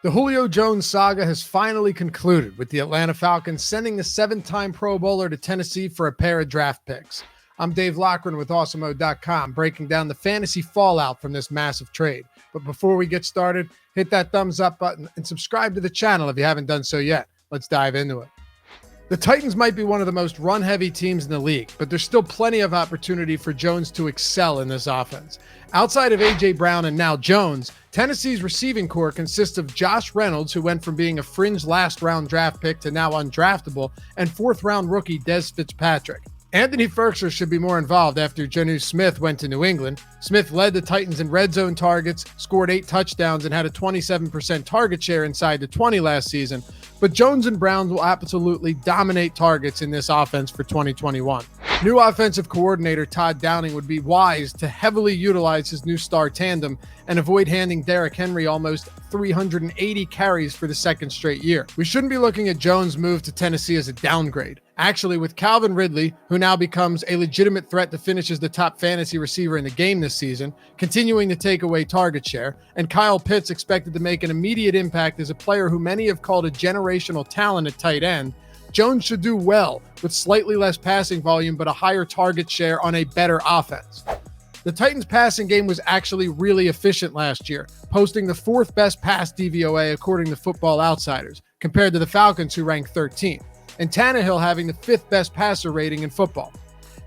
The Julio Jones saga has finally concluded, with the Atlanta Falcons sending the 7-time Pro Bowler to Tennessee for a pair of draft picks. I'm Dave Loughran with Awesemo.com, breaking down the fantasy fallout from this massive trade. But before we get started, hit that thumbs up button and subscribe to the channel if you haven't done so yet. Let's dive into it. The Titans might be one of the most run-heavy teams in the league, but there's still plenty of opportunity for Jones to excel in this offense. Outside of A.J. Brown and now Jones, Tennessee's receiving core consists of Josh Reynolds, who went from being a fringe last-round draft pick to now undraftable, and fourth-round rookie Dez Fitzpatrick. Anthony Firkser should be more involved after Jonnu Smith went to New England. Smith led the Titans in red zone targets, scored 8 touchdowns, and had a 27% target share inside the 20 last season. But Jones and Brown will absolutely dominate targets in this offense for 2021. New offensive coordinator Todd Downing would be wise to heavily utilize his new star tandem and avoid handing Derrick Henry almost 380 carries for the second straight year. We shouldn't be looking at Jones' move to Tennessee as a downgrade. Actually, with Calvin Ridley, who now becomes a legitimate threat to finish as the top fantasy receiver in the game this season, continuing to take away target share, and Kyle Pitts expected to make an immediate impact as a player who many have called a generational talent at tight end, Jones should do well with slightly less passing volume but a higher target share on a better offense. The Titans' passing game was actually really efficient last year, posting the 4th best pass DVOA according to Football Outsiders, compared to the Falcons, who ranked 13th, and Tannehill having the 5th best passer rating in football.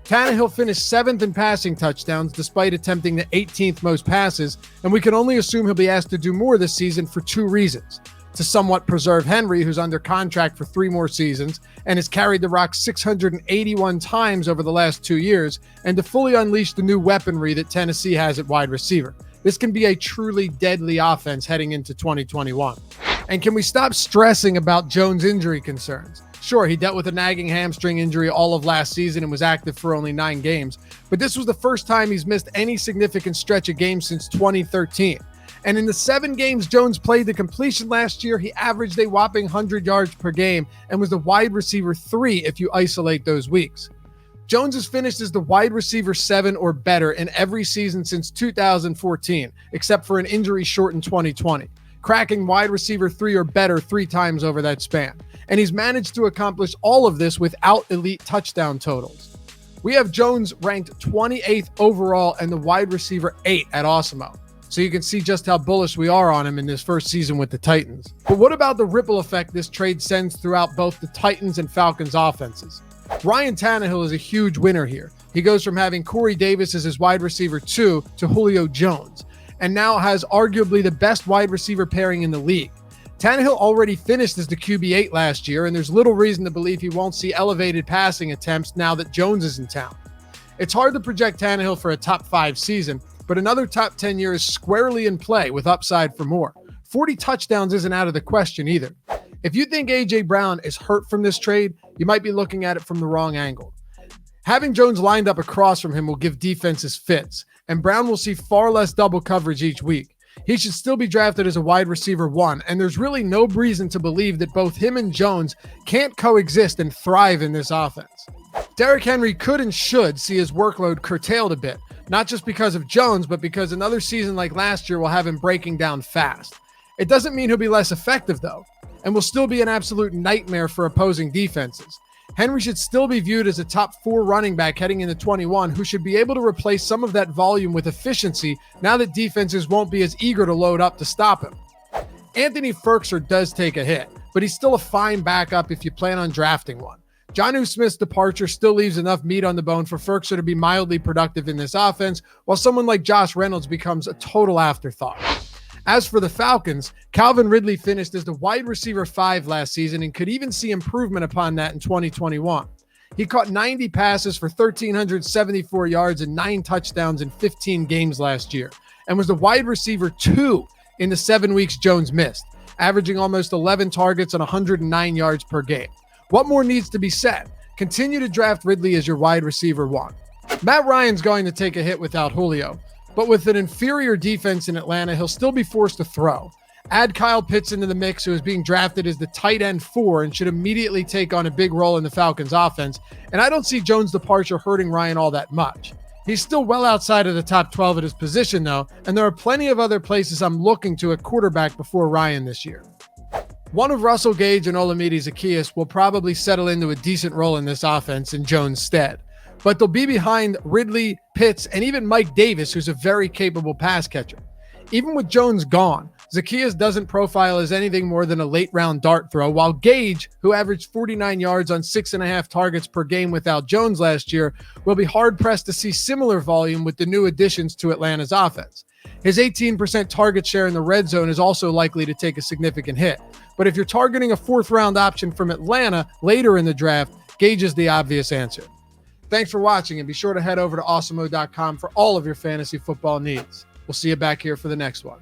Tannehill finished 7th in passing touchdowns despite attempting the 18th most passes, and we can only assume he'll be asked to do more this season for 2 reasons: to somewhat preserve Henry, who's under contract for 3 more seasons and has carried the rock 681 times over the last 2 years, and to fully unleash the new weaponry that Tennessee has at wide receiver. This can be a truly deadly offense heading into 2021. And can we stop stressing about Jones' injury concerns? Sure, he dealt with a nagging hamstring injury all of last season and was active for only 9 games, but this was the first time he's missed any significant stretch of games since 2013. And in the 7 games Jones played the completion last year, he averaged a whopping 100 yards per game and was the wide receiver 3 if you isolate those weeks. Jones has finished as the wide receiver 7 or better in every season since 2014, except for an injury-shortened 2020, cracking wide receiver 3 or better 3 times over that span. And he's managed to accomplish all of this without elite touchdown totals. We have Jones ranked 28th overall and the wide receiver 8 at Awesemo, so you can see just how bullish we are on him in this first season with the Titans. But what about the ripple effect this trade sends throughout both the Titans and Falcons offenses? Ryan Tannehill is a huge winner here. He goes from having Corey Davis as his wide receiver 2 to Julio Jones, and now has arguably the best wide receiver pairing in the league. Tannehill already finished as the QB8 last year, and there's little reason to believe he won't see elevated passing attempts now that Jones is in town. It's hard to project Tannehill for a top 5 season, but another top 10 year is squarely in play with upside for more. 40 touchdowns isn't out of the question either. If you think A.J. Brown is hurt from this trade, you might be looking at it from the wrong angle. Having Jones lined up across from him will give defenses fits, and Brown will see far less double coverage each week. He should still be drafted as a wide receiver 1, and there's really no reason to believe that both him and Jones can't coexist and thrive in this offense. Derrick Henry could and should see his workload curtailed a bit, not just because of Jones, but because another season like last year will have him breaking down fast. It doesn't mean he'll be less effective, though, and will still be an absolute nightmare for opposing defenses. Henry should still be viewed as a top 4 running back heading into 21 who should be able to replace some of that volume with efficiency now that defenses won't be as eager to load up to stop him. Anthony Firkser does take a hit, but he's still a fine backup if you plan on drafting one. Jonnu Smith's departure still leaves enough meat on the bone for Firkser to be mildly productive in this offense, while someone like Josh Reynolds becomes a total afterthought. As for the Falcons, Calvin Ridley finished as the wide receiver 5 last season and could even see improvement upon that in 2021. He caught 90 passes for 1,374 yards and 9 touchdowns in 15 games last year, and was the wide receiver 2 in the 7 weeks Jones missed, averaging almost 11 targets and 109 yards per game. What more needs to be said? Continue to draft Ridley as your wide receiver 1. Matt Ryan's going to take a hit without Julio, but with an inferior defense in Atlanta, he'll still be forced to throw. Add Kyle Pitts into the mix, who is being drafted as the tight end 4 and should immediately take on a big role in the Falcons offense, and I don't see Jones' departure hurting Ryan all that much. He's still well outside of the top 12 at his position, though, and there are plenty of other places I'm looking to at quarterback before Ryan this year. One of Russell Gage and Olamide Zaccheaus will probably settle into a decent role in this offense in Jones' stead, but they'll be behind Ridley, Pitts, and even Mike Davis, who's a very capable pass catcher. Even with Jones gone, Zaccheaus doesn't profile as anything more than a late-round dart throw, while Gage, who averaged 49 yards on 6.5 targets per game without Jones last year, will be hard-pressed to see similar volume with the new additions to Atlanta's offense. His 18% target share in the red zone is also likely to take a significant hit. But if you're targeting a fourth-round option from Atlanta later in the draft, Gage is the obvious answer. Thanks for watching, and be sure to head over to Awesemo.com for all of your fantasy football needs. We'll see you back here for the next one.